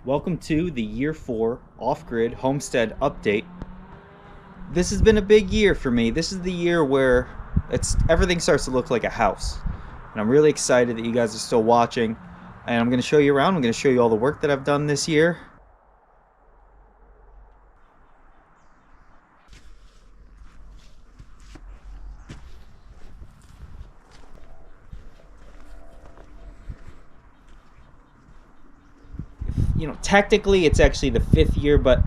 Welcome to the Year 4 Off-Grid Homestead Update. This has been a big year for me. This is the year where everything starts to look like a house. And I'm really excited that you guys are still watching. And I'm going to show you around. I'm going to show you all the work that I've done this year. Technically it's actually the 5th year, but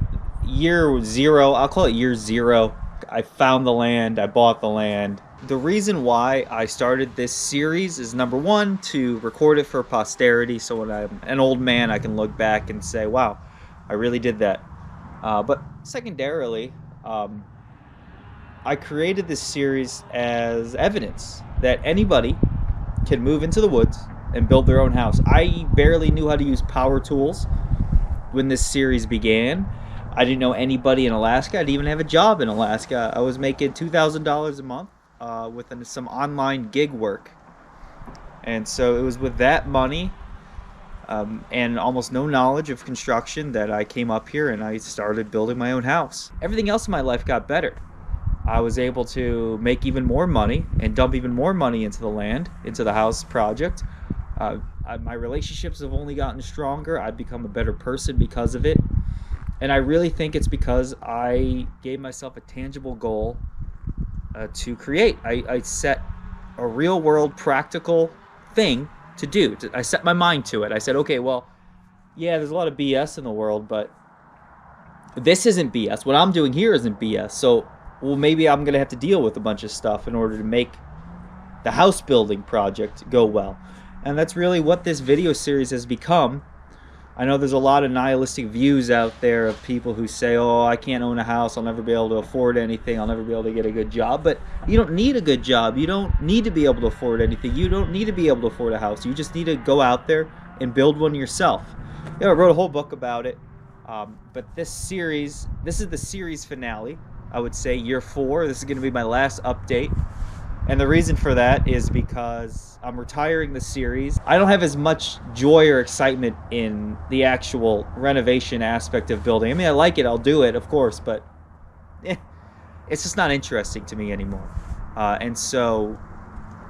year 0, I'll call it year 0. I found the land, I bought the land. The reason why I started this series is, number one, to record it for posterity, so when I'm an old man I can look back and say, wow, I really did that. But secondarily, I created this series as evidence that anybody can move into the woods and build their own house. I barely knew how to use power tools when this series began. I didn't know anybody in Alaska. I didn't even have a job in Alaska. I was making $2,000 a month with some online gig work. And so it was with that money and almost no knowledge of construction that I came up here and I started building my own house. Everything else in my life got better. I was able to make even more money and dump even more money into the land, into the house project. My relationships have only gotten stronger. I've become a better person because of it. And I really think it's because I gave myself a tangible goal to create. I set a real world practical thing to do. I set my mind to it. I said, okay, well, yeah, there's a lot of BS in the world, but this isn't BS. What I'm doing here isn't BS. So, well, maybe I'm going to have to deal with a bunch of stuff in order to make the house building project go well. And that's really what this video series has become. I know there's a lot of nihilistic views out there of people who say, oh, I can't own a house, I'll never be able to afford anything, I'll never be able to get a good job. But you don't need a good job. You don't need to be able to afford anything. You don't need to be able to afford a house. You just need to go out there and build one yourself. I wrote a whole book about it. But this is the series finale, I would say, year 4. This is going to be my last update. And the reason for that is because I'm retiring the series. I don't have as much joy or excitement in the actual renovation aspect of building. I mean, I like it, I'll do it, of course, but it's just not interesting to me anymore. And so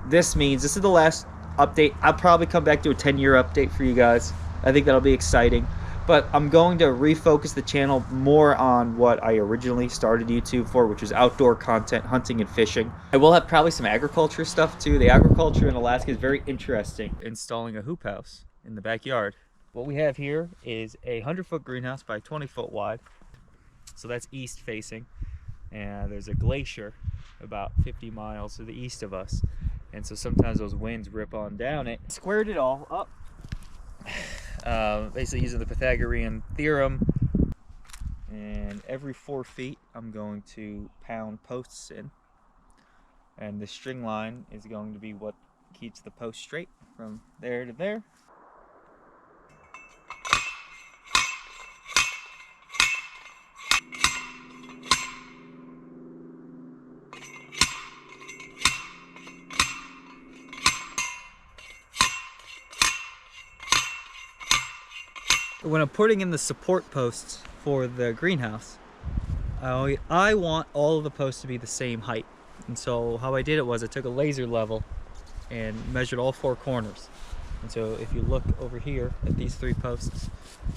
this means this is the last update. I'll probably come back to a 10-year update for you guys. I think that'll be exciting. But I'm going to refocus the channel more on what I originally started YouTube for, which was outdoor content, hunting and fishing. I will have probably some agriculture stuff too. The agriculture in Alaska is very interesting. Installing a hoop house in the backyard. What we have here is a 100-foot greenhouse by 20-foot wide. So that's east facing. And there's a glacier about 50 miles to the east of us. And so sometimes those winds rip on down it. Squared it all up. Basically using the Pythagorean theorem, and every 4 feet I'm going to pound posts in, and the string line is going to be what keeps the post straight from there to there. When I'm putting in the support posts for the greenhouse, I want all of the posts to be the same height. And so how I did it was I took a laser level and measured all 4 corners. And so if you look over here at these 3 posts,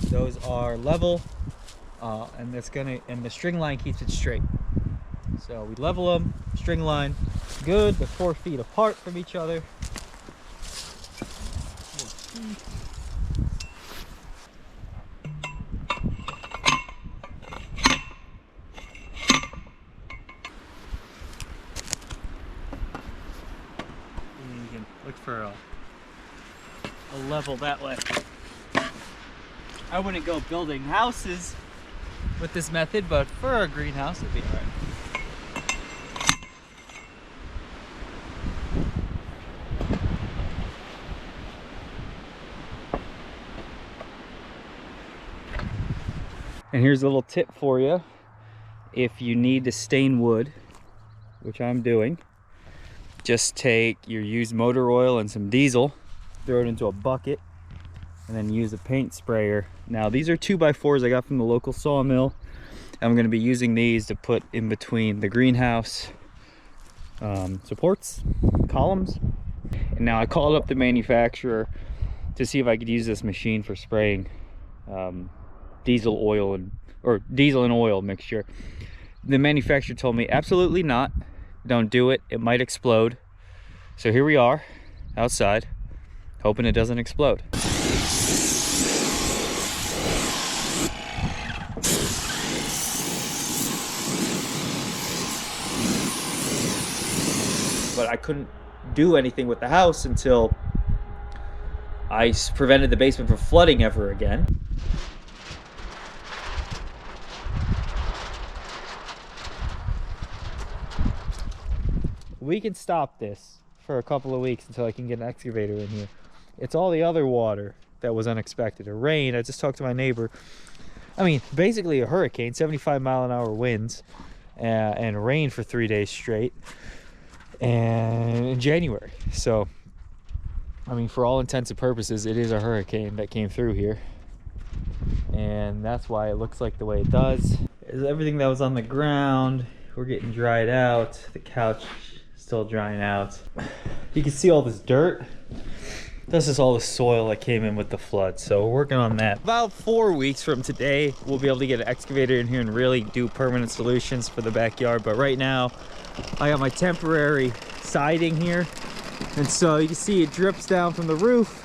those are level, and the string line keeps it straight. So we level them, string line, good. They're 4 feet apart from each other. Look for a level that way. I wouldn't go building houses with this method, but for a greenhouse it'd be alright. And here's a little tip for you. If you need to stain wood, which I'm doing, just take your used motor oil and some diesel, throw it into a bucket, and then use a paint sprayer Now these are 2x4s I got from the local sawmill. I'm going to be using these to put in between the greenhouse supports, columns. And now I called up the manufacturer to see if I could use this machine for spraying diesel and oil mixture. The manufacturer told me absolutely not, don't do it, it might explode. So here we are outside, hoping it doesn't explode. But I couldn't do anything with the house until I prevented the basement from flooding ever again. We can stop this for a couple of weeks until I can get an excavator in here. It's all the other water that was unexpected. A rain, I just talked to my neighbor. I mean, basically a hurricane, 75-mile-an-hour winds, and rain for 3 days straight, and in January. So, I mean, for all intents and purposes, it is a hurricane that came through here. And that's why it looks like the way it does. Everything that was on the ground, we're getting dried out. The couch still drying out. You can see all this dirt. This is all the soil that came in with the flood. So we're working on that. About 4 weeks from today, we'll be able to get an excavator in here and really do permanent solutions for the backyard. But right now, I got my temporary siding here. And so you can see it drips down from the roof.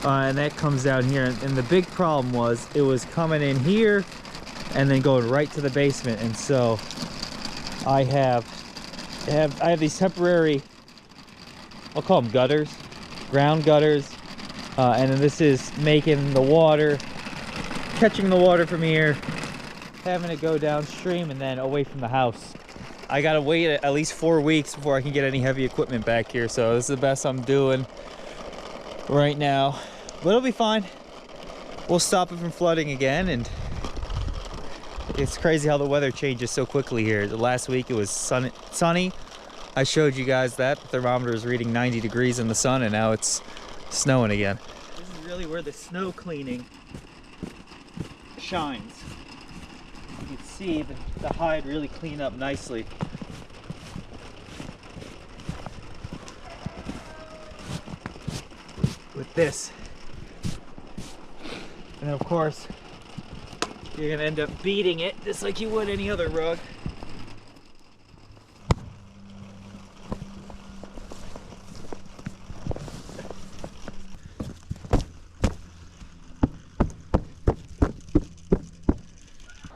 And that comes down here. And the big problem was it was coming in here and then going right to the basement. And so I have these temporary, I'll call them gutters, ground gutters, and then this is making the water, catching the water from here, having it go downstream and then away from the house. I gotta wait at least 4 weeks before I can get any heavy equipment back here, so this is the best I'm doing right now, but it'll be fine. We'll stop it from flooding again. And it's crazy how the weather changes so quickly here. Last week it was sunny. I showed you guys that. The thermometer is reading 90 degrees in the sun, and now it's snowing again. This is really where the snow cleaning shines. You can see the hide really clean up nicely. With this. And of course, you're gonna end up beating it just like you would any other rug.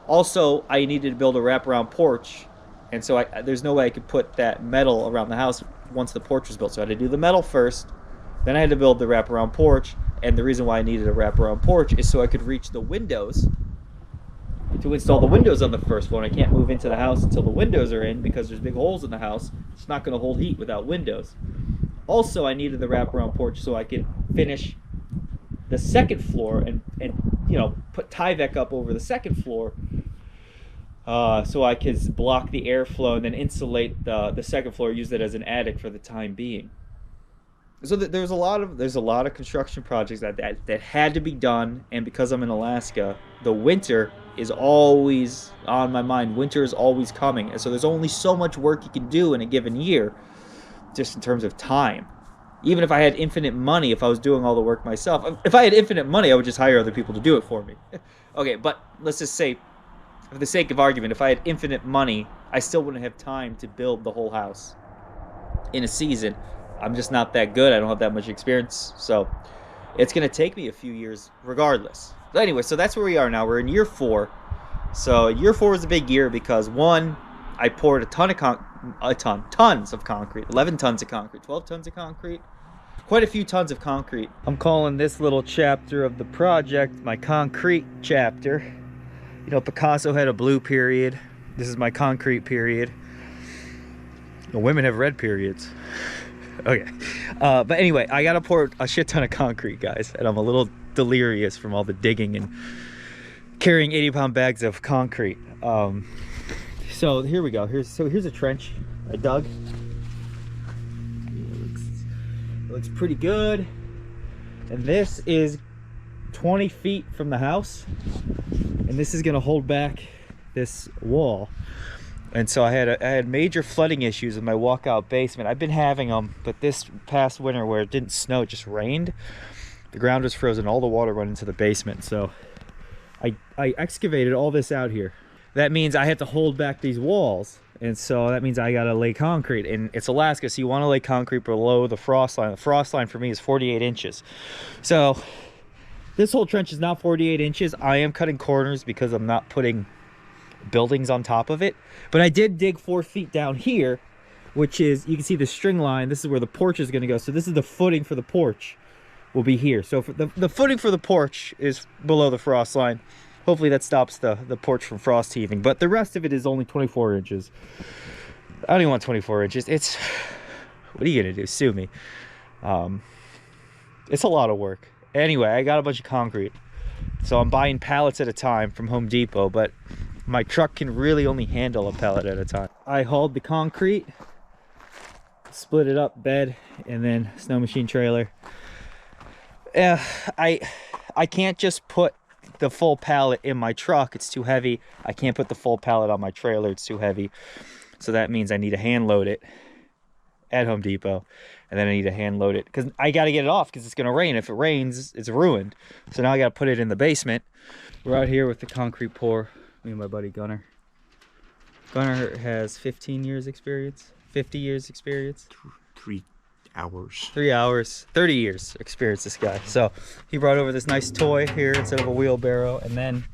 Also, I needed to build a wraparound porch, and so there's no way I could put that metal around the house once the porch was built. So I had to do the metal first, then I had to build the wraparound porch, and the reason why I needed a wraparound porch is so I could reach the windows to install the windows on the first floor. And I can't move into the house until the windows are in because there's big holes in the house. It's not going to hold heat without windows. Also, I needed the wraparound porch so I could finish the second floor and you know, put Tyvek up over the second floor, so I could block the airflow and then insulate the second floor, use it as an attic for the time being. So there's a lot of construction projects that had to be done, and because I'm in Alaska, the winter is always on my mind. Winter is always coming, and so there's only so much work you can do in a given year, just in terms of time. Even if I had infinite money, if I was doing all the work myself, if I had infinite money, I would just hire other people to do it for me. Okay, but let's just say, for the sake of argument, if I had infinite money, I still wouldn't have time to build the whole house in a season. I'm just not that good. I don't have that much experience. So it's going to take me a few years regardless. But anyway, so that's where we are now. We're in year 4. So year 4 was a big year because, one, I poured tons of concrete, 11 tons of concrete, 12 tons of concrete, quite a few tons of concrete. I'm calling this little chapter of the project my concrete chapter. You know, Picasso had a blue period. This is my concrete period. The women have red periods. Okay. But anyway, I gotta pour a shit ton of concrete, guys. And I'm a little delirious from all the digging and carrying 80-pound bags of concrete. So here we go. Here's a trench I dug. It looks pretty good. And this is 20 feet from the house, and this is going to hold back this wall. And so I had major flooding issues in my walkout basement. I've been having them, but this past winter where it didn't snow, it just rained, the ground was frozen, all the water went into the basement. So I excavated all this out here. That means I have to hold back these walls, and so that means I gotta lay concrete. And it's Alaska, so you want to lay concrete below the frost line. The frost line for me is 48 inches. So this whole trench is not 48 inches. I am cutting corners because I'm not putting buildings on top of it, but I did dig 4 feet down here, which is, you can see the string line. This is where the porch is going to go. So this is the footing for the porch will be here. So for the footing for the porch is below the frost line. Hopefully that stops the porch from frost heaving, but the rest of it is only 24 inches. I don't even want 24 inches. It's, what are you gonna do, sue me? It's a lot of work. Anyway, I got a bunch of concrete, so I'm buying pallets at a time from Home Depot, but my truck can really only handle a pallet at a time. I hauled the concrete, split it up, bed, and then snow machine trailer. I can't just put the full pallet in my truck, it's too heavy. I can't put the full pallet on my trailer, it's too heavy. So that means I need to hand load it at Home Depot, and then I need to hand load it because I got to get it off because it's going to rain. If it rains, it's ruined. So now I got to put it in the basement. We're out here with the concrete pour, me and my buddy Gunnar. Gunnar has 15 years experience, 50 years experience. 3 hours. 3 hours, 30 years experience, this guy. So he brought over this nice toy here instead of a wheelbarrow, and then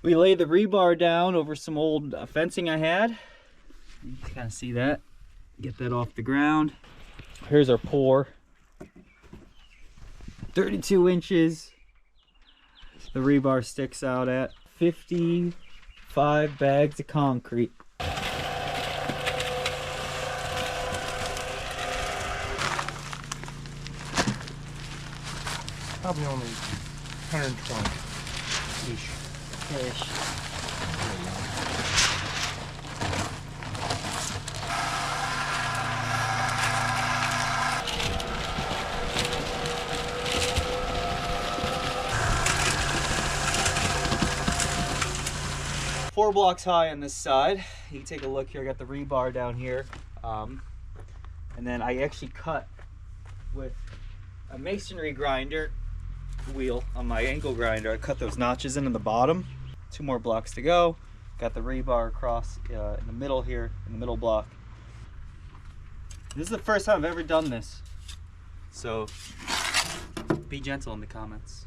we laid the rebar down over some old fencing I had. You can kind of see that. Get that off the ground. Here's our pour. 32 inches. The rebar sticks out at 55 bags of concrete. Probably only 120-ish. Ish. 4 blocks high on this side. You can take a look here. I got the rebar down here. And then I actually cut with a masonry grinder wheel on my angle grinder. I cut those notches in the bottom. 2 more blocks to go. Got the rebar across in the middle here, in the middle block. This is the first time I've ever done this. So be gentle in the comments.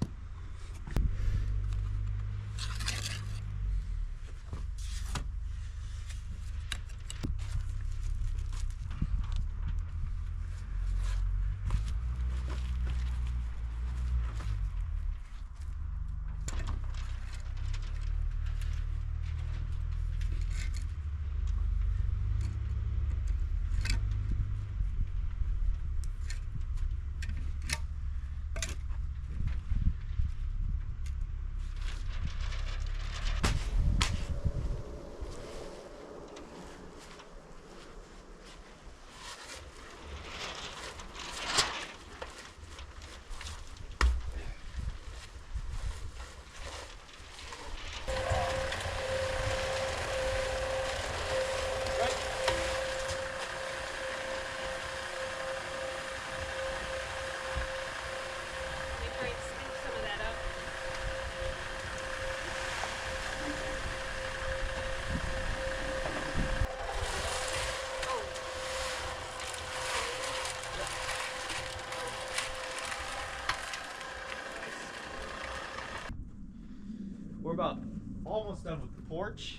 We're about almost done with the porch.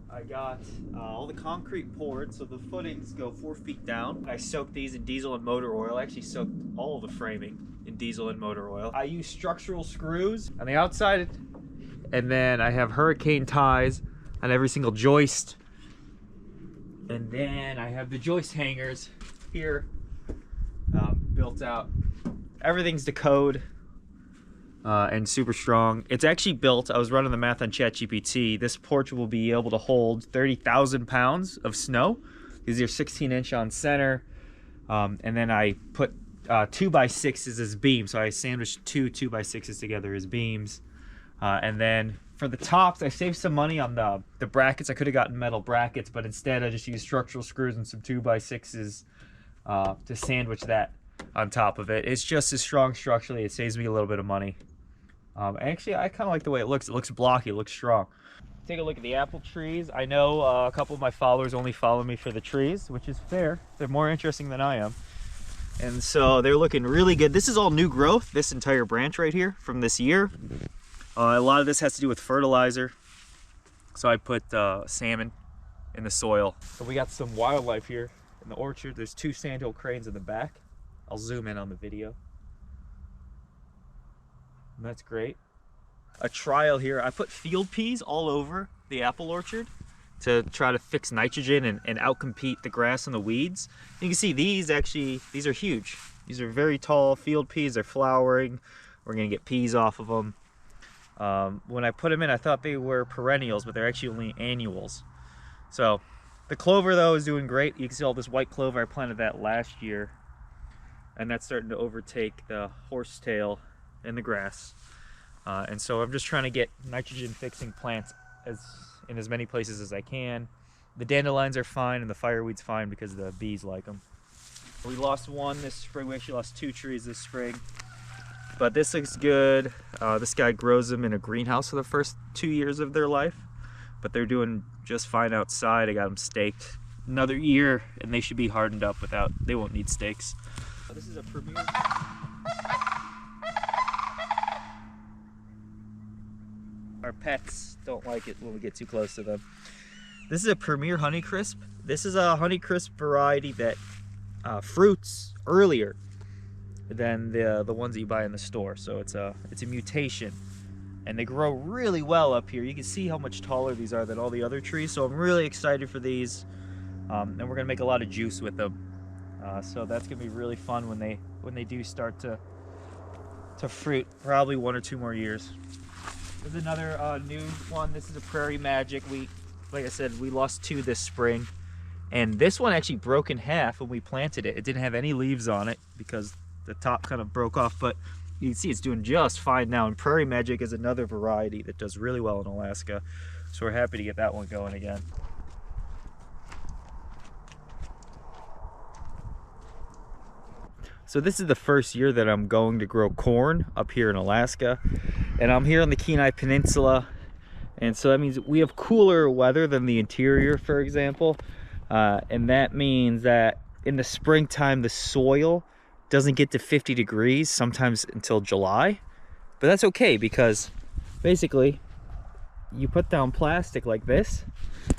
I got all the concrete poured, so the footings go 4 feet down. I soaked these in diesel and motor oil. I actually soaked all of the framing in diesel and motor oil. I use structural screws on the outside, and then I have hurricane ties on every single joist. And then I have the joist hangers here built out. Everything's to code. And super strong. It's actually built, I was running the math on ChatGPT, this porch will be able to hold 30,000 pounds of snow. These are 16-inch on center. And then I put 2x6s as beams. So I sandwiched two 2x6s together as beams. And then for the tops, I saved some money on the brackets. I could have gotten metal brackets, but instead I just used structural screws and some 2x6s to sandwich that on top of it. It's just as strong structurally. It saves me a little bit of money. Actually, I kind of like the way it looks. It looks blocky. It looks strong. Take a look at the apple trees. I know a couple of my followers only follow me for the trees, which is fair. They're more interesting than I am. And so they're looking really good. This is all new growth, this entire branch right here from this year. A lot of this has to do with fertilizer. So I put salmon in the soil. So we got some wildlife here in the orchard. There's 2 sandhill cranes in the back. I'll zoom in on the video. And that's great. A trial here. I put field peas all over the apple orchard to try to fix nitrogen and outcompete the grass and the weeds. You can see these are huge. These are very tall field peas. They're flowering. We're gonna get peas off of them. When I put them in, I thought they were perennials, but they're actually only annuals. So the clover though is doing great. You can see all this white clover. I planted that last year, and that's starting to overtake the horsetail in the grass. And so I'm just trying to get nitrogen fixing plants in as many places as I can. The dandelions are fine and the fireweed's fine because the bees like them. We lost one this spring. We actually lost 2 trees this spring. But this looks good. This guy grows them in a greenhouse for the first 2 years of their life. But they're doing just fine outside. I got them staked. Another year and they should be hardened up they won't need stakes. This is a Premier. Our pets don't like it when we get too close to them. This is a Premier Honeycrisp. This is a Honeycrisp variety that fruits earlier than the ones that you buy in the store. So it's a mutation, and they grow really well up here. You can see how much taller these are than all the other trees. So I'm really excited for these, and we're gonna make a lot of juice with them. So that's gonna be really fun when they do start to fruit. Probably 1 or 2 more years. There's another new one. This is a Prairie Magic. Like I said, we lost 2 this spring, and this one actually broke in half when we planted it. It didn't have any leaves on it because the top kind of broke off, but you can see it's doing just fine now. And Prairie Magic is another variety that does really well in Alaska, so we're happy to get that one going again. So this is the first year that I'm going to grow corn up here in Alaska, and I'm here on the Kenai Peninsula, and so that means we have cooler weather than the interior, for example, and that means that in the springtime the soil doesn't get to 50 degrees sometimes until July, but that's okay because basically you put down plastic like this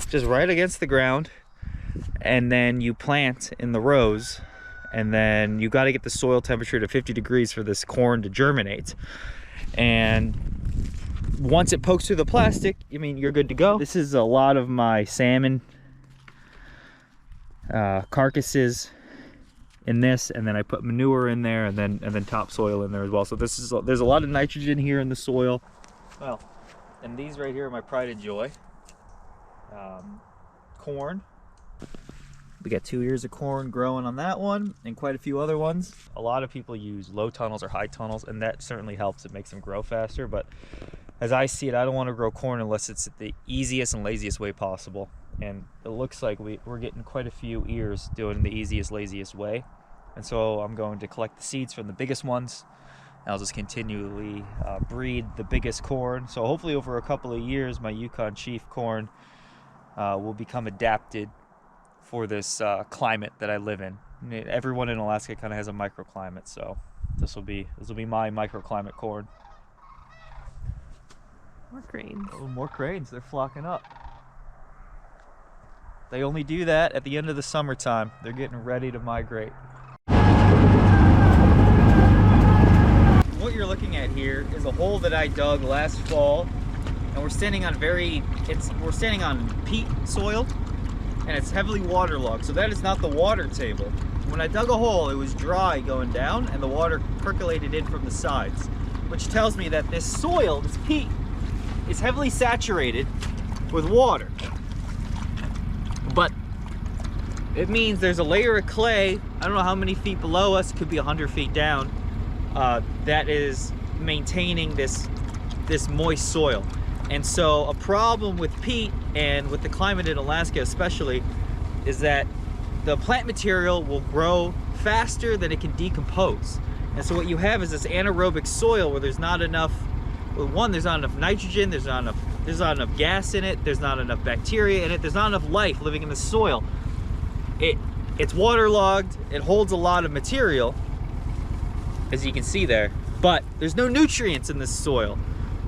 just right against the ground, and then you plant in the rows. And then you got to get the soil temperature to 50 degrees for this corn to germinate. And once it pokes through the plastic, I mean, you're good to go. This is a lot of my salmon carcasses in this, and then I put manure in there, and then topsoil in there as well. So there's a lot of nitrogen here in the soil. Well, and these right here are my pride and joy. Corn. We got 2 ears of corn growing on that one, and quite a few other ones. A lot of people use low tunnels or high tunnels, and that certainly helps. It makes them grow faster, but as I see it, I don't want to grow corn unless it's the easiest and laziest way possible. And it looks like we're getting quite a few ears doing the easiest, laziest way. And so I'm going to collect the seeds from the biggest ones, and I'll just continually breed the biggest corn. So hopefully over a couple of years, my Yukon Chief corn will become adapted for this climate that I live in. Everyone in Alaska kind of has a microclimate, so this will be my microclimate corn. More cranes. Oh, more cranes. They're flocking up. They only do that at the end of the summertime. They're getting ready to migrate. What you're looking at here is a hole that I dug last fall, and we're standing on peat soil, and it's heavily waterlogged, so that is not the water table. When I dug a hole, it was dry going down, and the water percolated in from the sides, which tells me that this soil, this peat, is heavily saturated with water. But It means there's a layer of clay, I don't know how many feet below us, it could be 100 feet down, that is maintaining this moist soil. And so a problem with peat and with the climate in Alaska especially is that the plant material will grow faster than it can decompose. And so what you have is this anaerobic soil where there's not enough, well, one, there's not enough nitrogen, there's not enough gas in it, there's not enough bacteria in it, there's not enough life living in the soil. It's waterlogged, it holds a lot of material, as you can see there, but there's no nutrients in this soil,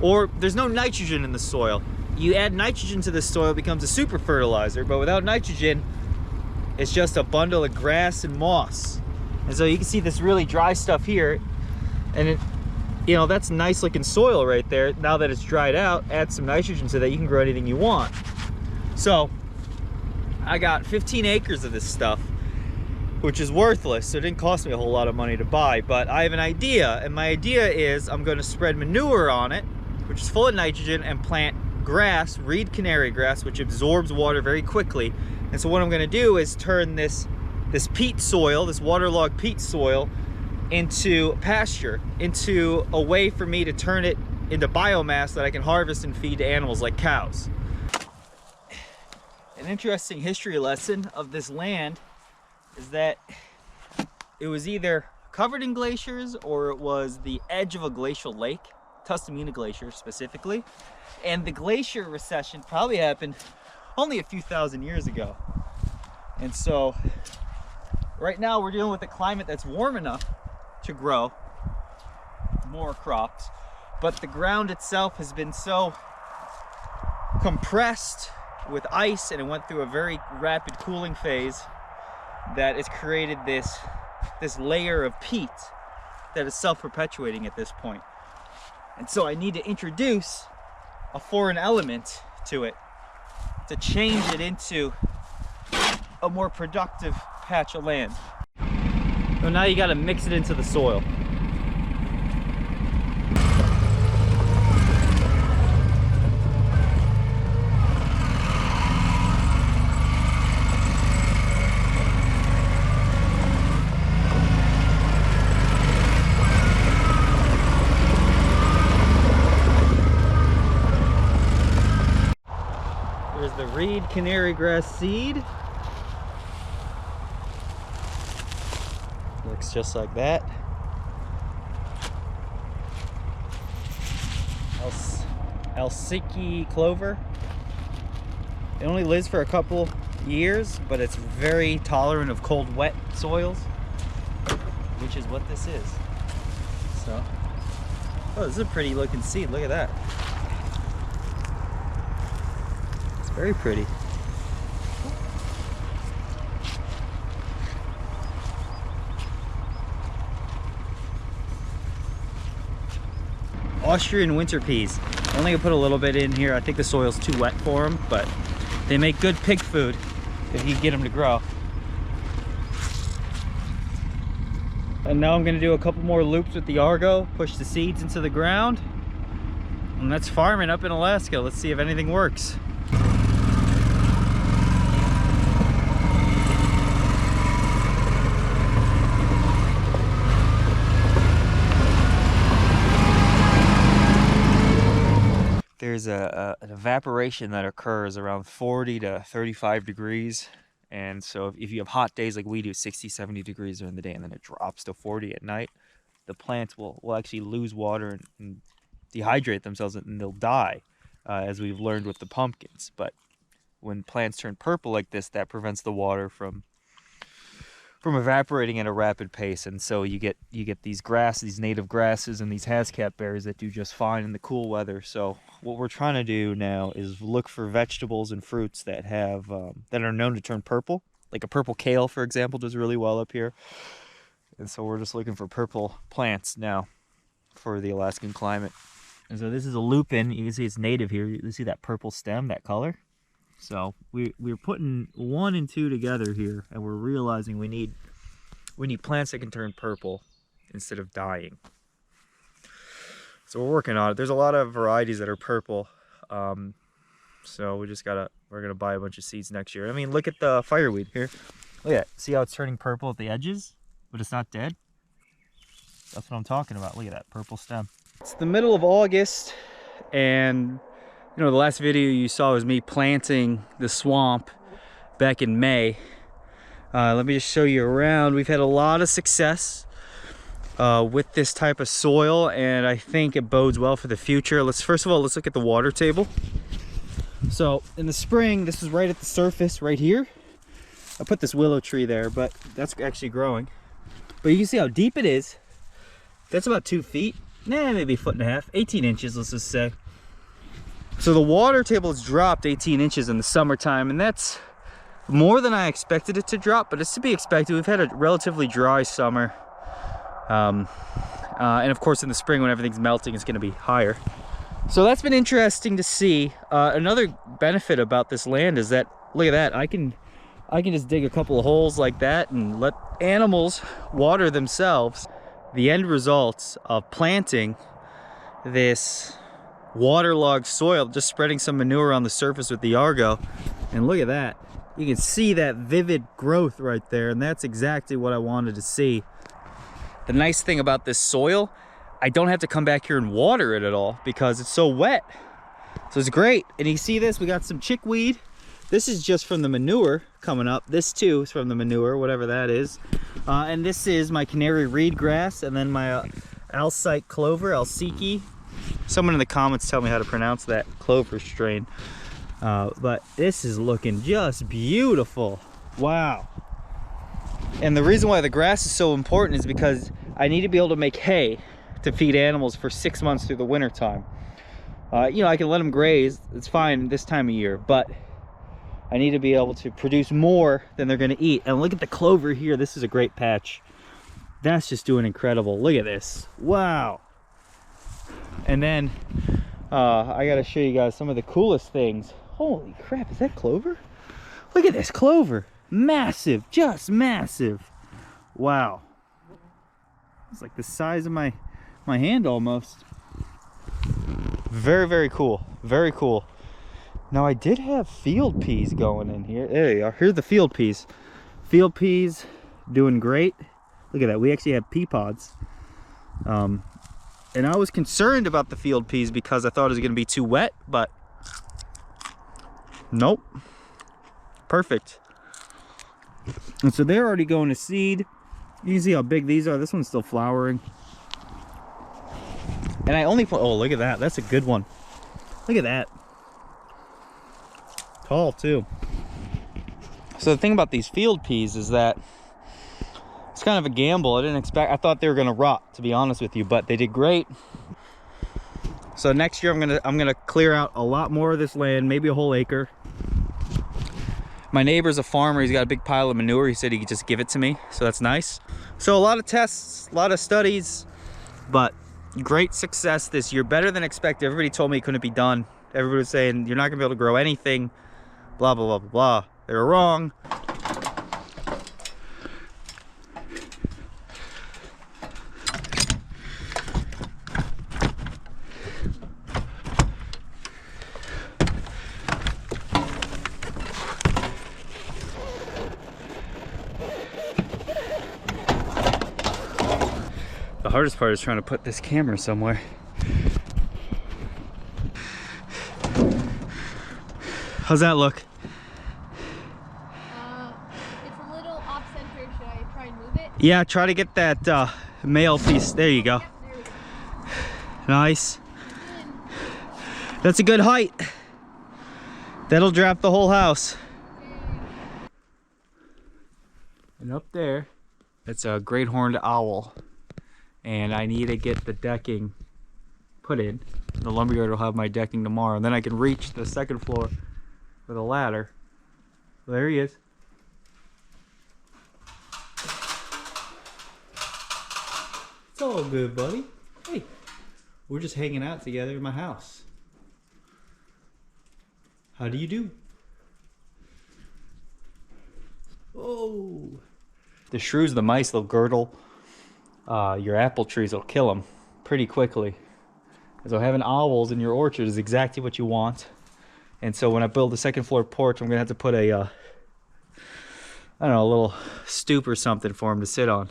or there's no nitrogen in the soil. You add nitrogen to the soil, it becomes a super fertilizer, but without nitrogen, it's just a bundle of grass and moss. And so you can see this really dry stuff here, and it, you know, that's nice looking soil right there. Now that it's dried out, add some nitrogen to that, you can grow anything you want. So I got 15 acres of this stuff, which is worthless, so it didn't cost me a whole lot of money to buy, but I have an idea, and my idea is I'm going to spread manure on it, which is full of nitrogen, and plant grass, reed canary grass, which absorbs water very quickly. And so what I'm going to do is turn this peat soil, this waterlogged peat soil, into pasture, into a way for me to turn it into biomass that I can harvest and feed to animals like cows. An interesting history lesson of this land is that it was either covered in glaciers or it was the edge of a glacial lake, Tustumena Glacier specifically, and the glacier recession probably happened only a few thousand years ago. And so right now we're dealing with a climate that's warm enough to grow more crops, but the ground itself has been so compressed with ice, and it went through a very rapid cooling phase that has created this layer of peat that is self-perpetuating at this point. And so I need to introduce a foreign element to it to change it into a more productive patch of land. So now you got to mix it into the soil. There's the reed canary grass seed. Looks just like that. Alsiki clover. It only lives for a couple years, but it's very tolerant of cold, wet soils, which is what this is. So, oh, this is a pretty looking seed. Look at that. It's very pretty. Austrian winter peas. I'm only gonna put a little bit in here. I think the soil's too wet for them, but they make good pig food if you get them to grow. And now I'm gonna do a couple more loops with the Argo, push the seeds into the ground, and that's farming up in Alaska. Let's see if anything works. There's an evaporation that occurs around 40 to 35 degrees. And so if you have hot days like we do, 60, 70 degrees during the day, and then it drops to 40 at night, the plants will actually lose water and dehydrate themselves, and they'll die, as we've learned with the pumpkins. But when plants turn purple like this, that prevents the water from evaporating at a rapid pace, and so you get these native grasses and these Hascap berries that do just fine in the cool weather. So what we're trying to do now is look for vegetables and fruits that have that are known to turn purple, like a purple kale, for example, does really well up here. And so we're just looking for purple plants now for the Alaskan climate. And so this is a lupin. You can see it's native here. You see that purple stem, that color. So we're putting 1 and 2 together here, and we're realizing we need plants that can turn purple instead of dying. So we're working on it. There's a lot of varieties that are purple. So we're gonna buy a bunch of seeds next year. I mean, look at the fireweed here. Look at that. See how it's turning purple at the edges, but it's not dead? That's what I'm talking about. Look at that purple stem. It's the middle of August, and you know, the last video you saw was me planting the swamp back in May. Let me just show you around. We've had a lot of success with this type of soil, and I think it bodes well for the future. First of all, let's look at the water table. So in the spring, this is right at the surface right here. I put this willow tree there, but that's actually growing. But you can see how deep it is. That's about 2 feet, maybe a foot and a half, 18 inches, let's just say. So the water table has dropped 18 inches in the summertime, and that's more than I expected it to drop, but it's to be expected. We've had a relatively dry summer. And of course in the spring when everything's melting, it's gonna be higher. So that's been interesting to see. Another benefit about this land is that, look at that, I can just dig a couple of holes like that and let animals water themselves. The end results of planting this waterlogged soil, just spreading some manure on the surface with the Argo, and look at that. You can see that vivid growth right there, and that's exactly what I wanted to see. The nice thing about this soil, I don't have to come back here and water it at all because it's so wet. So it's great. And you see this, we got some chickweed. This is just from the manure coming up. This too is from the manure, whatever that is. And this is my canary reed grass, and then my Alsike clover, Alsiki. Someone in the comments tell me how to pronounce that clover strain. But this is looking just beautiful. Wow. And the reason why the grass is so important is because I need to be able to make hay to feed animals for 6 months through the winter time. You know, I can let them graze, it's fine this time of year, but I need to be able to produce more than they're going to eat. And look at the clover here. This is a great patch. That's just doing incredible. Look at this. Wow. And then I got to show you guys some of the coolest things. Holy crap, is that clover? Look at this clover. Massive, just massive. Wow. It's like the size of my hand almost. Very, very cool. Very cool. Now I did have field peas going in here. There you are. Here's the field peas. Field peas doing great. Look at that. We actually have pea pods. And I was concerned about the field peas because I thought it was going to be too wet, but nope. Perfect. And so they're already going to seed. You can see how big these are. This one's still flowering. And I only put, oh, look at that. That's a good one. Look at that. Tall too. So the thing about these field peas is that it's kind of a gamble. I thought they were gonna rot, to be honest with you, but they did great. So next year I'm gonna clear out a lot more of this land, maybe a whole acre. My neighbor's a farmer. He's got a big pile of manure. He said he could just give it to me, so that's nice. So a lot of tests, a lot of studies, but great success this year, better than expected. Everybody told me it couldn't be done. Everybody was saying you're not gonna be able to grow anything, blah blah blah blah blah. They were wrong. The hardest part is trying to put this camera somewhere. How's that look? It's a little off-center. Should I try and move it? Yeah, try to get that male piece. There you go. Yep, there we go. Nice. That's a good height. That'll drop the whole house. And up there, it's a great horned owl. And I need to get the decking put in. The lumberyard will have my decking tomorrow, and then I can reach the second floor with a ladder. Well, there he is. It's all good, buddy. Hey, we're just hanging out together in my house. How do you do? Oh. The shrews, the mice, they'll girdle your apple trees. Will kill them pretty quickly. So having owls in your orchard is exactly what you want. And so when I build the second floor porch, I'm gonna have to put a I don't know, a little stoop or something for him to sit on.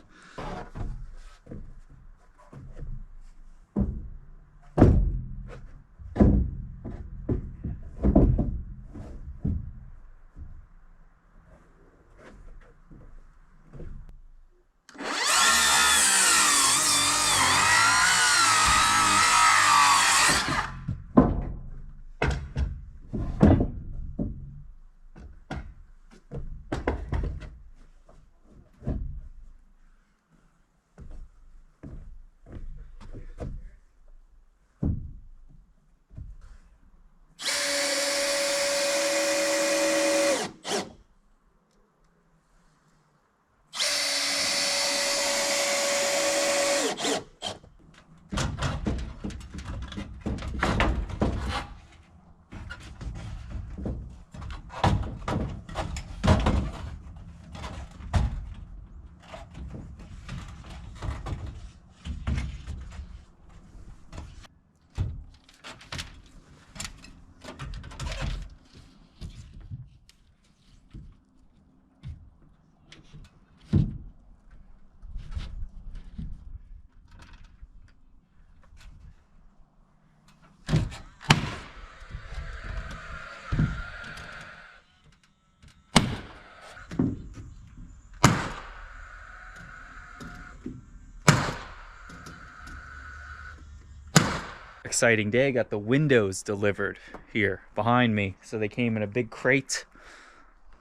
Exciting day. Got the windows delivered here behind me. So they came in a big crate.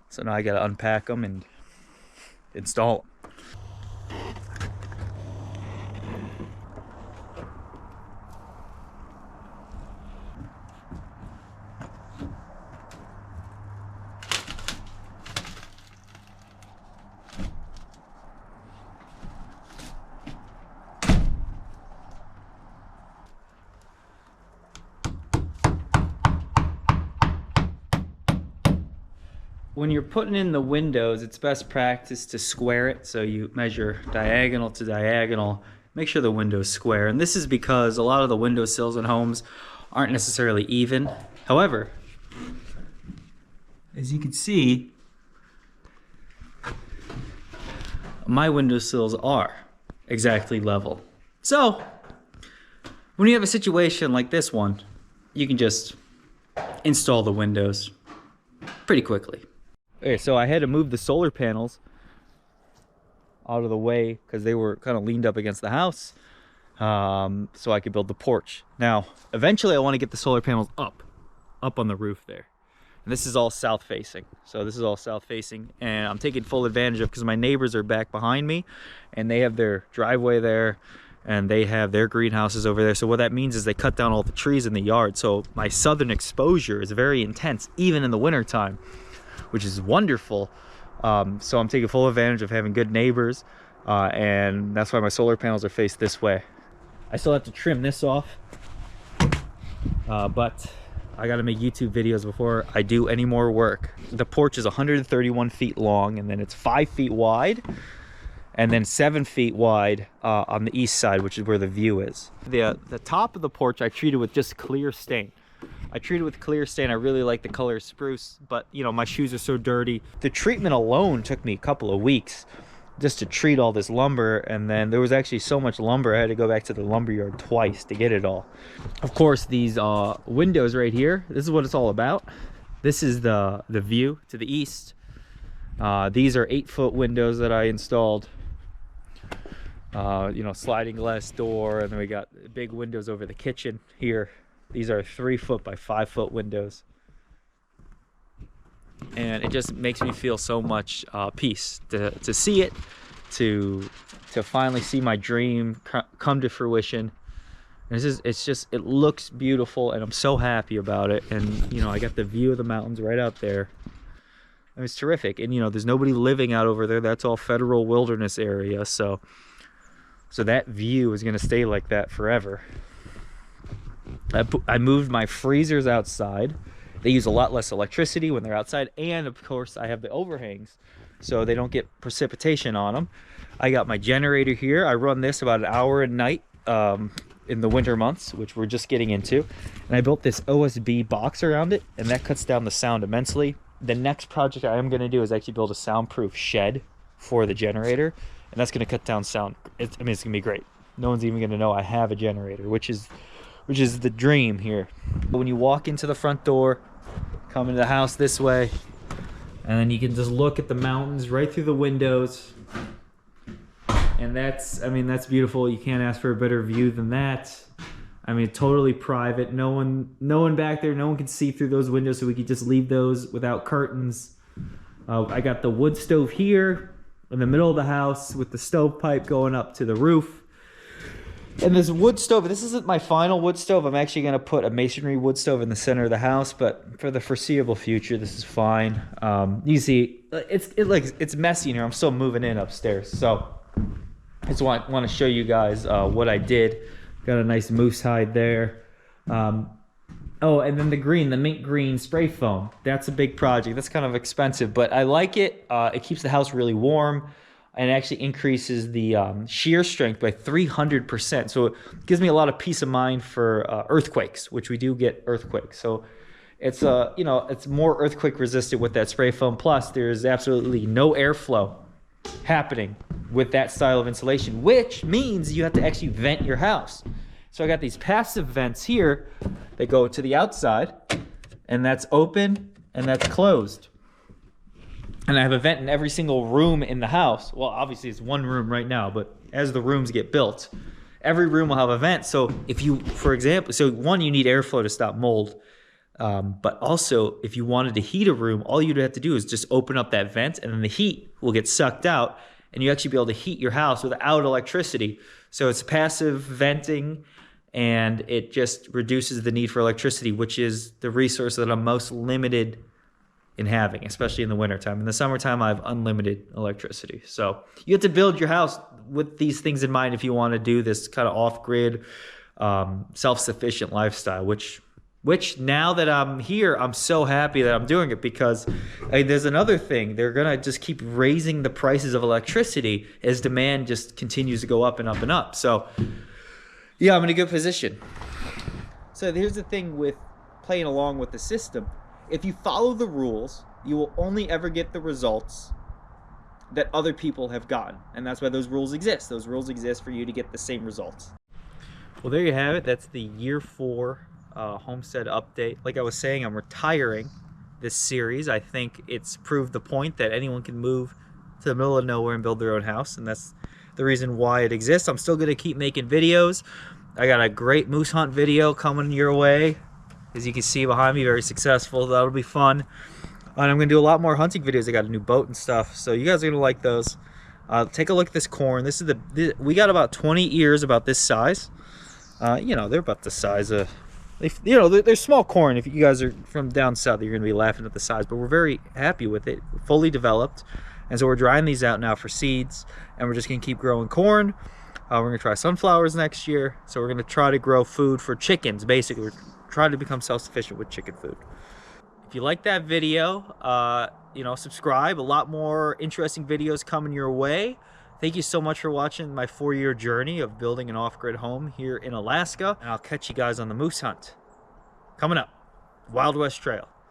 So now I got to unpack them and install them. When you're putting in the windows, it's best practice to square it. So you measure diagonal to diagonal, make sure the window's square. And this is because a lot of the windowsills in homes aren't necessarily even. However, as you can see, my windowsills are exactly level. So when you have a situation like this one, you can just install the windows pretty quickly. Okay, so I had to move the solar panels out of the way because they were kind of leaned up against the house, so I could build the porch. Now, eventually I want to get the solar panels up on the roof there. And this is all south facing. So this is all south facing, and I'm taking full advantage of because my neighbors are back behind me and they have their driveway there and they have their greenhouses over there. So what that means is they cut down all the trees in the yard. So my southern exposure is very intense, even in the winter time, which is wonderful. So I'm taking full advantage of having good neighbors, and that's why my solar panels are faced this way. I still have to trim this off, but I gotta make YouTube videos before I do any more work. The porch is 131 feet long, and then it's 5 feet wide, and then 7 feet wide on the east side, which is where the view is. The top of the porch I treated with just clear stain. I treated with clear stain. I really like the color spruce, but you know, my shoes are so dirty. The treatment alone took me a couple of weeks just to treat all this lumber, and then there was actually so much lumber I had to go back to the lumber yard twice to get it all. Of course, these windows right here, this is what it's all about. This is the view to the east. These are 8-foot windows that I installed. You know, sliding glass door, and then we got big windows over the kitchen here. These are 3-foot by 5-foot windows, and it just makes me feel so much peace to see it, to finally see my dream come to fruition. And it looks beautiful, and I'm so happy about it. And you know, I got the view of the mountains right out there. And it's terrific. And you know, there's nobody living out over there. That's all federal wilderness area. So that view is gonna stay like that forever. I moved my freezers outside. They use a lot less electricity when they're outside, and of course I have the overhangs so they don't get precipitation on them. I got my generator here. I run this about an hour a night in the winter months, which we're just getting into, and I built this OSB box around it, and that cuts down the sound immensely. the next project I am going to do is actually build a soundproof shed for the generator, and that's going to cut down sound. It's going to be great. No one's even going to know I have a generator, which is the dream here. When you walk into the front door, come into the house this way, and then you can just look at the mountains right through the windows. And that's beautiful. You can't ask for a better view than that. I mean, totally private. No one back there. No one can see through those windows, so we could just leave those without curtains. I got the wood stove here in the middle of the house with the stovepipe going up to the roof. And this wood stove, this isn't my final wood stove. I'm actually going to put a masonry wood stove in the center of the house, but for the foreseeable future, this is fine. You see, it's messy in here. I'm still moving in upstairs, so I just want to show you guys what I did. Got a nice moose hide there. Oh, and then the mint green spray foam. That's a big project. That's kind of expensive, but I like it. It keeps the house really warm, and actually increases the shear strength by 300%. So it gives me a lot of peace of mind for earthquakes, which we do get earthquakes. So it's it's more earthquake resistant with that spray foam. Plus, there's absolutely no airflow happening with that style of insulation, which means you have to actually vent your house. So I got these passive vents here that go to the outside, and that's open and that's closed. And I have a vent in every single room in the house. Well, obviously it's one room right now, but as the rooms get built, every room will have a vent. So if you, for example, one, you need airflow to stop mold. But also, if you wanted to heat a room, all you'd have to do is just open up that vent, and then the heat will get sucked out, and you actually be able to heat your house without electricity. So it's passive venting, and it just reduces the need for electricity, which is the resource that I'm most limited in having, especially in the wintertime. In the summertime, I have unlimited electricity. So you have to build your house with these things in mind if you want to do this kind of off-grid, self-sufficient lifestyle, which now that I'm here, I'm so happy that I'm doing it, because there's another thing. They're going to just keep raising the prices of electricity as demand just continues to go up and up and up. So yeah, I'm in a good position. So here's the thing with playing along with the system. If you follow the rules, you will only ever get the results that other people have gotten. And that's why those rules exist. Those rules exist for you to get the same results. Well, there you have it. That's the year 4 homestead update. Like I was saying, I'm retiring this series. I think it's proved the point that anyone can move to the middle of nowhere and build their own house, and that's the reason why it exists. I'm still going to keep making videos. I got a great moose hunt video coming your way, as you can see behind me, very successful. That'll be fun. And I'm going to do a lot more hunting videos. I got a new boat and stuff, so you guys are going to like those. Take a look at this corn. This is we got about 20 ears about this size. They're about the size of, they're small corn. If you guys are from down south, you're going to be laughing at the size, but we're very happy with it. Fully developed. And so we're drying these out now for seeds, and we're just going to keep growing corn. We're going to try sunflowers next year. So we're going to try to grow food for chickens. Basically, we're trying to become self-sufficient with chicken food. If you like that video, subscribe. A lot more interesting videos coming your way. Thank you so much for watching my 4-year journey of building an off-grid home here in Alaska. And I'll catch you guys on the moose hunt coming up. Wild West Trail.